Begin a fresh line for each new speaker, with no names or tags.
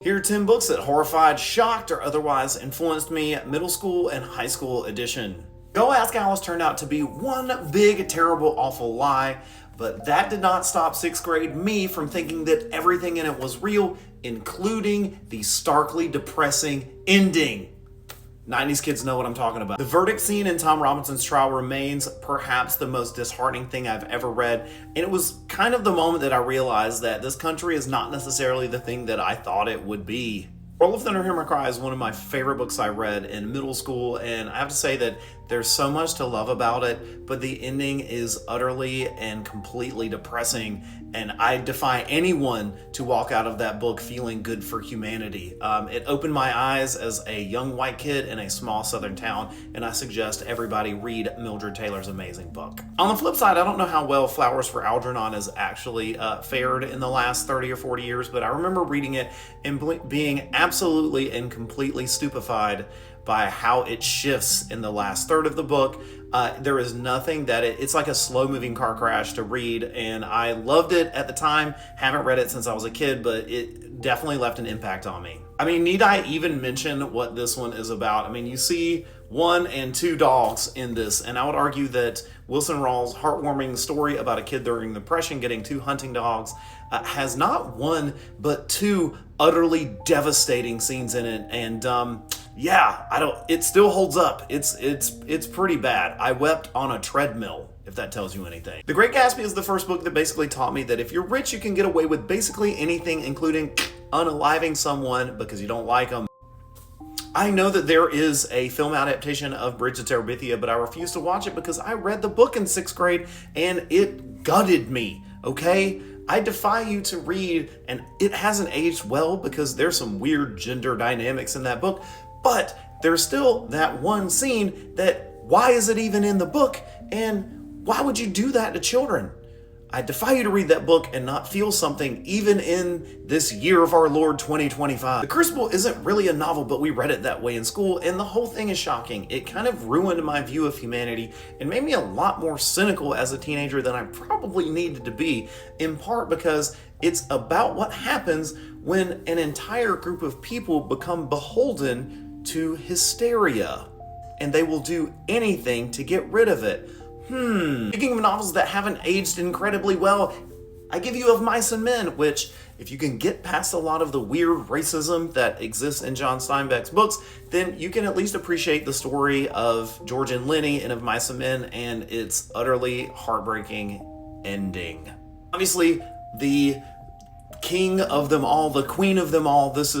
Here are 10 books that horrified, shocked, or otherwise influenced me, middle school and high school edition. Go Ask Alice turned out to be one big, terrible, awful lie, but that did not stop 6th grade me from thinking that everything in it was real, including the starkly depressing ending. 90s kids know what I'm talking about. The verdict scene in Tom Robinson's trial remains perhaps the most disheartening thing I've ever read, and it was kind of the moment that I realized that this country is not necessarily the thing that I thought it would be. Roll of Thunder, Hear My Cry is one of my favorite books I read in middle school, and I have to say that there's so much to love about it, but the ending is utterly and completely depressing, and I defy anyone to walk out of that book feeling good for humanity. It opened my eyes as a young white kid in a small southern town, and I suggest everybody read Mildred Taylor's amazing book. On the flip side, I don't know how well Flowers for Algernon has actually fared in the last 30 or 40 years, but I remember reading it and being absolutely and completely stupefied by how it shifts in the last third of the book. There is nothing that it's like a slow moving car crash to read, and I loved it at the time. Haven't read it since I was a kid, but it definitely left an impact on me. I mean, need I even mention what this one is about? I mean, you see 1 and 2 dogs in this, and I would argue that Wilson Rawls' heartwarming story about a kid during the Depression getting 2 hunting dogs has not 1 but 2 utterly devastating scenes in it, and yeah, it still holds up. It's pretty bad. I wept on a treadmill, if that tells you anything. The Great Gatsby is the first book that basically taught me that if you're rich, you can get away with basically anything, including unaliving someone because you don't like them. I know that there is a film adaptation of Bridge to Terabithia, but I refuse to watch it because I read the book in 6th grade and it gutted me, okay? I defy you to read, and it hasn't aged well because there's some weird gender dynamics in that book, but there's still that one scene that, why is it even in the book, and why would you do that to children? I defy you to read that book and not feel something even in this year of our Lord 2025. The Crucible isn't really a novel, but we read it that way in school, and the whole thing is shocking. It kind of ruined my view of humanity and made me a lot more cynical as a teenager than I probably needed to be, in part because it's about what happens when an entire group of people become beholden to hysteria, and they will do anything to get rid of it. Speaking of novels that haven't aged incredibly well, I give you Of Mice and Men, which, if you can get past a lot of the weird racism that exists in John Steinbeck's books, then you can at least appreciate the story of George and Lenny in Of Mice and Men and its utterly heartbreaking ending. Obviously, the king of them all, the queen of them all, this is